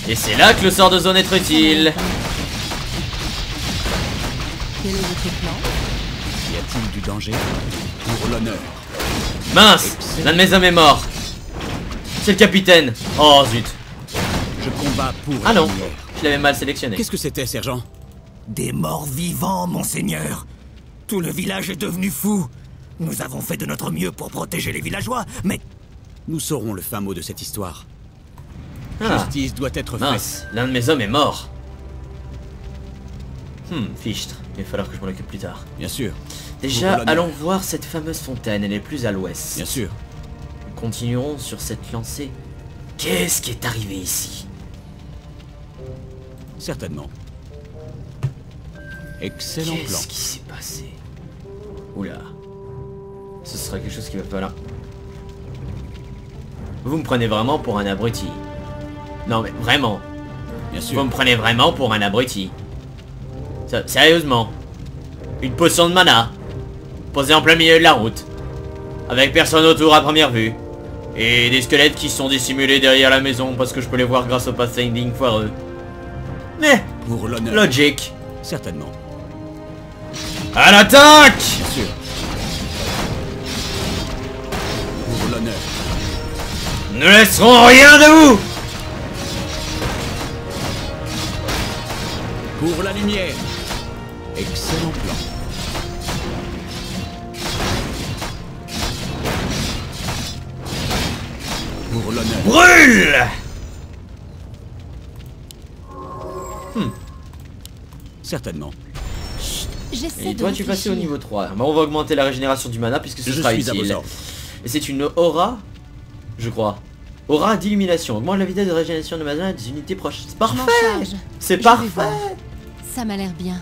Et c'est là que le sort de zone est utile. Quel est votre plan? Y a-t-il du danger? Pour l'honneur. Mince, l'un de mes hommes est mort. C'est le capitaine. Oh zut. Je combats pour Ah la non, lumière. je l'avais mal sélectionné. Qu'est-ce que c'était, sergent? Des morts vivants, monseigneur. Tout le village est devenu fou. Nous avons fait de notre mieux pour protéger les villageois, mais... Nous saurons le fin mot de cette histoire. Ah, Justice doit être mince, faite. l'un de mes hommes est mort. Fichtre, il va falloir que je m'en occupe plus tard. Bien sûr. Déjà, Pour l'honneur. allons voir cette fameuse fontaine, elle est plus à l'ouest. Bien sûr. Nous continuerons sur cette lancée. Qu'est-ce qui est arrivé ici? Certainement. Excellent plan. Qu'est-ce qui s'est passé? Oula. Ce sera quelque chose qui va falloir... Vous me prenez vraiment pour un abruti. Non mais vraiment. Bien sûr. Vous me prenez vraiment pour un abruti. Sérieusement. Une potion de mana. Posée en plein milieu de la route. Avec personne autour à première vue. Et des squelettes qui sont dissimulés derrière la maison parce que je peux les voir grâce au pathfinding foireux. Mais, Pour l'honneur. logique. Certainement. À l'attaque! Bien sûr. Pour l'honneur. Nous ne laisserons rien de vous! Pour la lumière. Excellent plan. Pour l'honneur. Brûle! Certainement. J'essaie Et de toi tu passes au réfléchir. niveau 3. Bah, on va augmenter la régénération du mana puisque ce Je sera suis à vos utile. ordres. Et c'est une aura, je crois. Aura d'illumination. Augmente la vitesse de régénération de mana des unités proches. C'est Je m'en parfait! charge. C'est Je vais parfait! voir. Ça m'a l'air bien.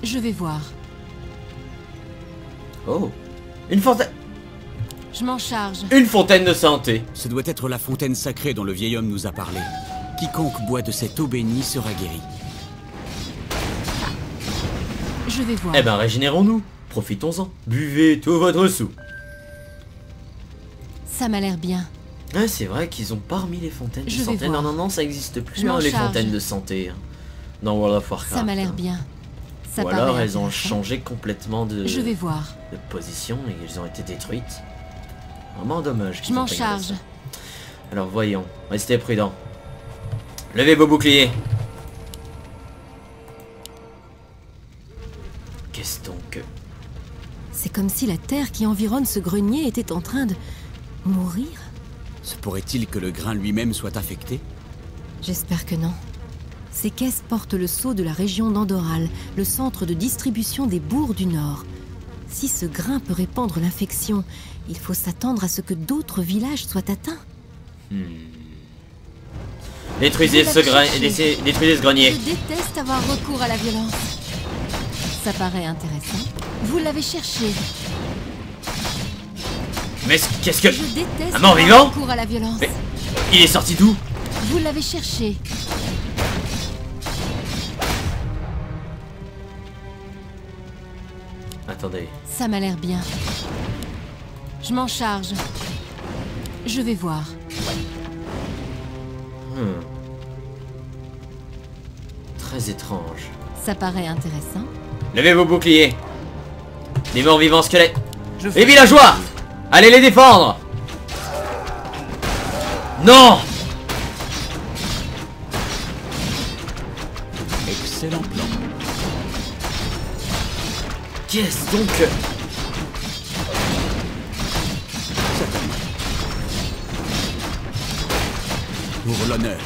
Je vais voir. Oh! Une fontaine! Je m'en charge. Une fontaine de santé! Ce doit être la fontaine sacrée dont le vieil homme nous a parlé. Quiconque boit de cette eau bénie sera guéri. Je vais voir. Eh ben régénérons-nous! Profitons-en! Buvez tout votre sou! Ça m'a l'air bien. Ouais, c'est vrai qu'ils ont pas remis les fontaines de Je vais santé. voir. Non, non, non, ça existe plus, Je m'en les charge. fontaines de santé. Dans World of Warcraft. Ça m'a l'air bien. Ça Ou alors paraît elles ont intéressant. changé complètement de Je vais voir. position et elles ont été détruites. Vraiment dommage. Je qu'ils m'en ont pas gardé charge. ça. Alors voyons, restez prudents. Levez vos boucliers. Qu'est-ce donc? C'est comme si la terre qui environne ce grenier était en train de mourir. Se pourrait-il que le grain lui-même soit affecté? J'espère que non. Ces caisses portent le sceau de la région d'Andoral, le centre de distribution des bourgs du Nord. Si ce grain peut répandre l'infection, il faut s'attendre à ce que d'autres villages soient atteints. Détruisez Vous ce l'avez grain, cherché. détruisez ce grenier. Je déteste avoir recours à la violence. Ça paraît intéressant. Vous l'avez cherché. Mais qu'est-ce que... Je déteste Un mort avoir vivant recours à la violence. Mais il est sorti d'où? Vous l'avez cherché. Attendez. Ça m'a l'air bien. Je m'en charge. Je vais voir. Très étrange. Ça paraît intéressant. Levez vos boucliers. Les morts vivants squelettes. Les villageois! Allez les défendre! Non! Excellent plan. Qu'est-ce donc? Pour l'honneur.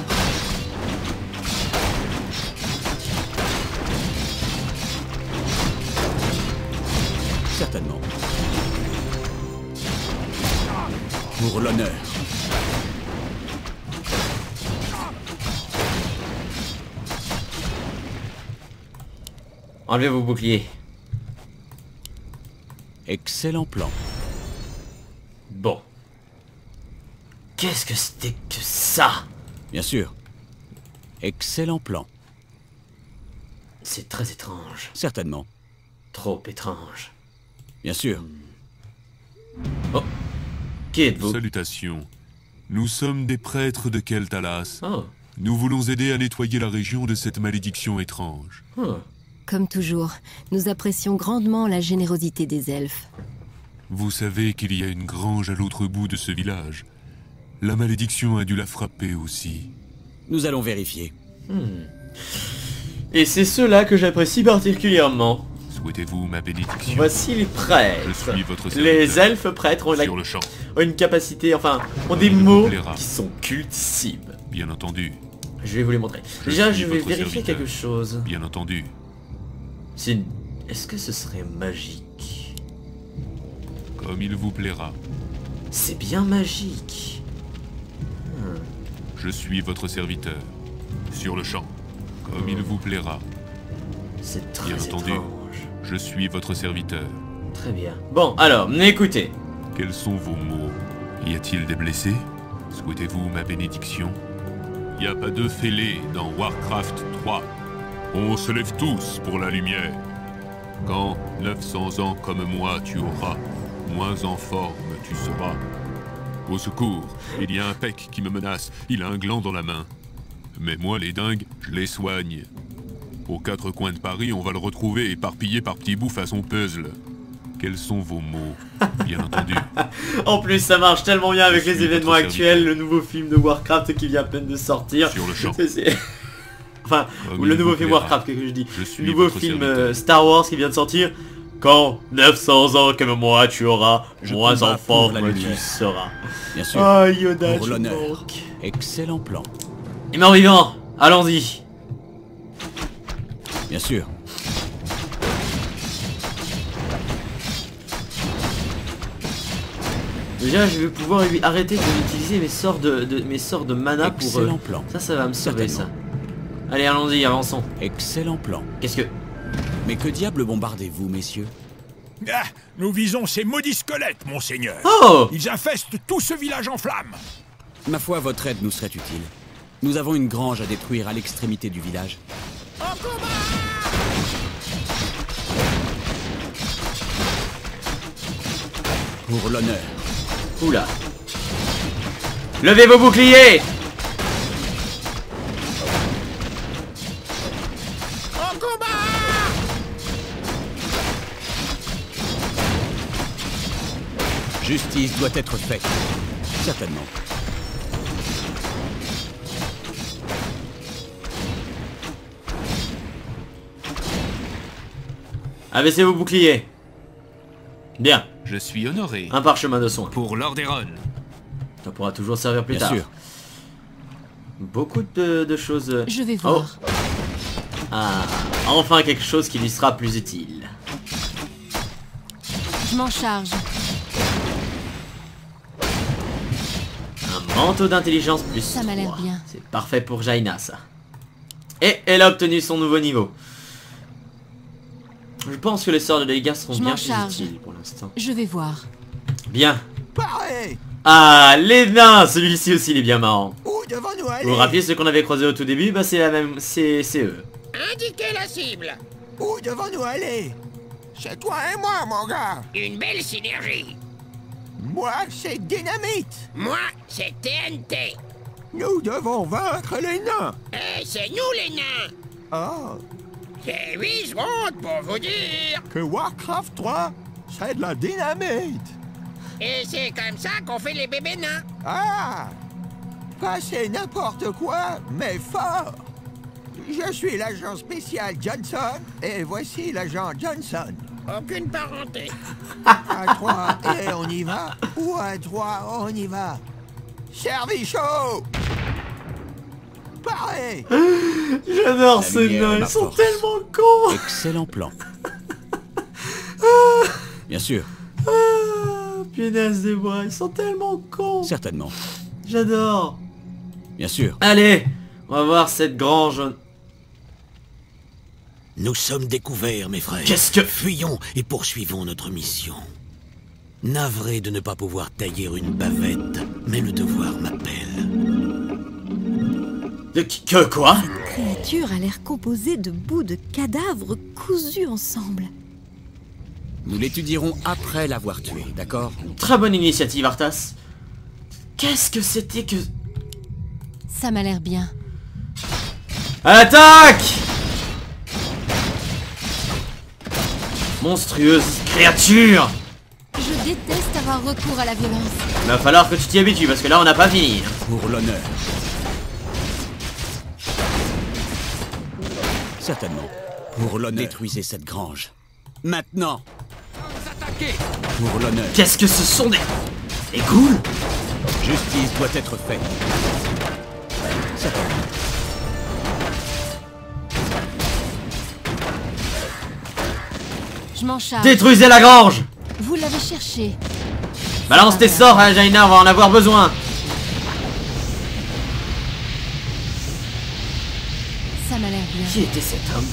Certainement. Pour l'honneur. Enlevez vos boucliers. Excellent plan. Bon. Qu'est-ce que c'était que ça? Bien sûr. Excellent plan. C'est très étrange. Certainement. Trop étrange. Bien sûr. Qui êtes-vous? Salutations. Nous sommes des prêtres de Keltalas. Oh. Nous voulons aider à nettoyer la région de cette malédiction étrange. Comme toujours, nous apprécions grandement la générosité des elfes. Vous savez qu'il y a une grange à l'autre bout de ce village. La malédiction a dû la frapper aussi. Nous allons vérifier. Et c'est ceux-là que j'apprécie particulièrement. Souhaitez-vous ma bénédiction? Voici les prêtres. Je suis votre serviteur. Les elfes prêtres ont, Sur le champ. ont une capacité, ont des mots plaira. qui sont cultissimes. Bien entendu. Je vais vous les montrer. Déjà, suis je vais votre vérifier serviteur. quelque chose. Bien entendu. Est-ce que ce serait magique? Comme il vous plaira. C'est bien magique. Je suis votre serviteur. Sur le champ. Comme il vous plaira. C'est très Bien entendu. étrange. Je suis votre serviteur. Très bien. Bon, alors, écoutez. Quels sont vos mots? Y a-t-il des blessés? Souhaitez-vous ma bénédiction? Y a pas de fêlés dans Warcraft 3. On se lève tous pour la lumière. Quand 900 ans comme moi tu auras, moins en forme tu seras. Au secours, il y a un pec qui me menace, il a un gland dans la main. Mais moi les dingues, je les soigne. Aux quatre coins de Paris, on va le retrouver éparpillé par petits bouts façon puzzle. Quels sont vos mots? Bien entendu. En plus, ça marche tellement bien avec Je les suis événements votre actuels, serviteur. le nouveau film de Warcraft qui vient à peine de sortir. Sur le champ. Enfin, Comme ou le il nouveau vous film plaira. Warcraft, que je dis. Je suis Le nouveau votre film serviteur. Star Wars qui vient de sortir. Quand 900 ans comme moi tu auras, Je moins combats en pour la forme tu lumière. seras. Bien sûr. Ah, Yoda, Pour tu l'honneur. manques. Excellent plan. Et mort vivant, allons-y. Bien sûr. Déjà, je vais pouvoir arrêter d'utiliser mes sorts de mana pour... Excellent plan. Ça va me sauver ça. Certainement. Allez, allons-y, avançons. Excellent plan. Qu'est-ce que... Mais que diable bombardez-vous, messieurs? Ah, nous visons ces maudits squelettes, monseigneur. Oh! Ils infestent tout ce village en flammes. Ma foi, votre aide nous serait utile. Nous avons une grange à détruire à l'extrémité du village. Pour l'honneur. Oula. Levez vos boucliers! Justice doit être faite. Certainement. Abaissez vos boucliers. Bien. Je suis honoré. Un parchemin de soin. Pour Lordaeron. Ça pourra toujours servir plus Bien tard. sûr. Beaucoup de choses... Je vais voir. Oh. Ah, enfin quelque chose qui lui sera plus utile. Je m'en charge. Un manteau d'intelligence plus Ça m'a l'air 3. bien. C'est parfait pour Jaina, ça. Et elle a obtenu son nouveau niveau. Je pense que les sorts de dégâts seront Je bien m'en plus charge. utiles pour l'instant. Je vais voir. Bien. Pareil. Ah, les nains! Celui-ci aussi, il est bien marrant. Où devons-nous aller? Vous vous rappelez ceux qu'on avait croisés au tout début? Bah c'est la même... c'est eux. Indiquez la cible. Où devons-nous aller? C'est toi et moi, mon gars. Une belle synergie. Moi, c'est Dynamite. Moi, c'est TNT. Nous devons vaincre les nains. Et c'est nous les nains. Ah, J'ai 8 secondes pour vous dire. que Warcraft 3, c'est de la dynamite. Et c'est comme ça qu'on fait les bébés nains. Ah, pas c'est n'importe quoi, mais fort. Je suis l'agent spécial Johnson, et voici l'agent Johnson. Aucune parenté. À 3, et on y va. Ou à 3, on y va. Servi chaud. Pareil. J'adore La ces lumière nains, est ils ma sont force. tellement cons. Excellent plan. Bien sûr. Ah, punaise des bois, ils sont tellement cons. Certainement. J'adore. Bien sûr. Allez, on va voir cette grange. Nous sommes découverts, mes frères. Qu'est-ce que... Fuyons et poursuivons notre mission. Navré de ne pas pouvoir tailler une bavette, mais le devoir m'appelle. Que quoi? Cette créature a l'air composée de bouts de cadavres cousus ensemble. Nous l'étudierons après l'avoir tué, d'accord? Très bonne initiative, Arthas. Qu'est-ce que c'était que... Ça m'a l'air bien. À l'attaque! Monstrueuse créature! Je déteste avoir recours à la violence. Il va falloir que tu t'y habitues parce que là on n'a pas fini. Pour l'honneur. Certainement. Pour l'honneur. Détruisez cette grange. Maintenant. Pour l'honneur. Qu'est-ce que ce sont des ghouls? Justice doit être faite. Certainement. Je m'en charge. Détruisez la grange! Vous l'avez cherché. Balance tes sorts, hein, Jaina, on va en avoir besoin. Ça m'a l'air bien. Qui était cet homme?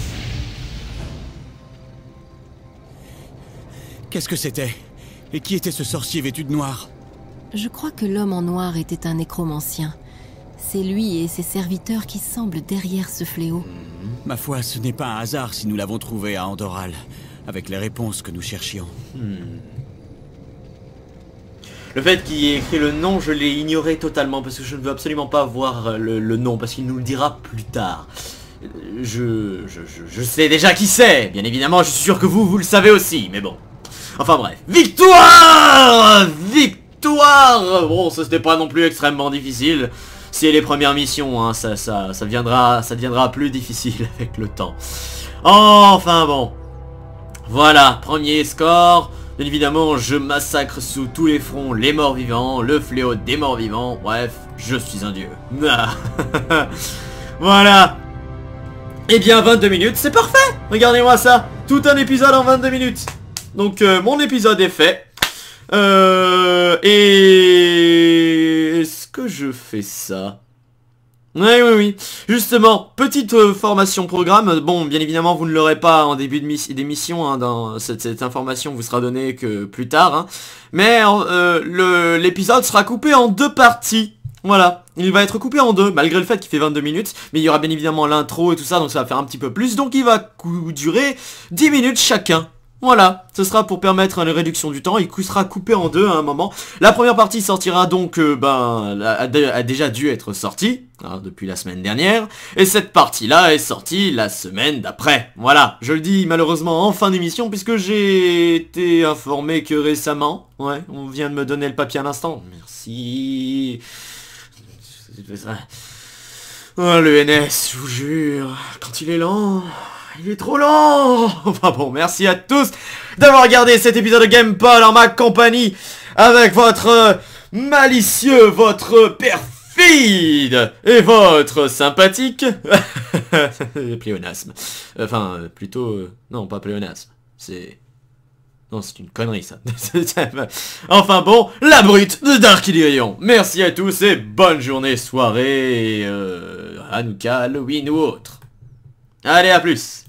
Qu'est-ce que c'était? Et qui était ce sorcier vêtu de noir? Je crois que l'homme en noir était un nécromancien. C'est lui et ses serviteurs qui semblent derrière ce fléau. Ma foi, ce n'est pas un hasard si nous l'avons trouvé à Andoral, avec les réponses que nous cherchions. Le fait qu'il ait écrit le nom, je l'ai ignoré totalement parce que je ne veux absolument pas voir le nom parce qu'il nous le dira plus tard. Je sais déjà qui c'est, bien évidemment, je suis sûr que vous le savez aussi, mais bon. Enfin bref, victoire! Victoire! Bon, ça c'était pas non plus extrêmement difficile. C'est les premières missions, hein, ça deviendra plus difficile avec le temps. Enfin bon. Voilà, premier score. Bien évidemment, je massacre sous tous les fronts les morts vivants, le fléau des morts vivants. Bref, je suis un dieu. Voilà. Eh bien, 22 minutes, c'est parfait. Regardez-moi ça. Tout un épisode en 22 minutes. Donc, mon épisode est fait. Et... Est-ce que je fais ça? Oui. Justement, petite formation programme. Bon, bien évidemment, vous ne l'aurez pas en début d'émission. Hein, dans cette information vous sera donnée que plus tard. Hein. Mais l'épisode sera coupé en 2 parties. Voilà, il va être coupé en 2, malgré le fait qu'il fait 22 minutes. Mais il y aura bien évidemment l'intro et tout ça, donc ça va faire un petit peu plus. Donc il va durer 10 minutes chacun. Voilà, ce sera pour permettre une réduction du temps, il sera coupé en 2 à un moment. La première partie sortira donc, a déjà dû être sortie, hein, depuis la semaine dernière. Et cette partie-là est sortie la semaine d'après. Voilà, je le dis malheureusement en fin d'émission, puisque j'ai été informé que récemment, ouais, on vient de me donner le papier à l'instant. Merci. Oh, le NS, je vous jure, quand il est lent... Il est trop lent. Enfin bon, merci à tous d'avoir regardé cet épisode de Gamepod en ma compagnie avec votre malicieux, votre perfide et votre sympathique pléonasme. Enfin, plutôt... non, pas pléonasme. C'est... Non, c'est une connerie, ça. Enfin bon, la brute de Dark Illyrion. Merci à tous et bonne journée, soirée, Hanouka, Halloween ou autre. Allez, à plus.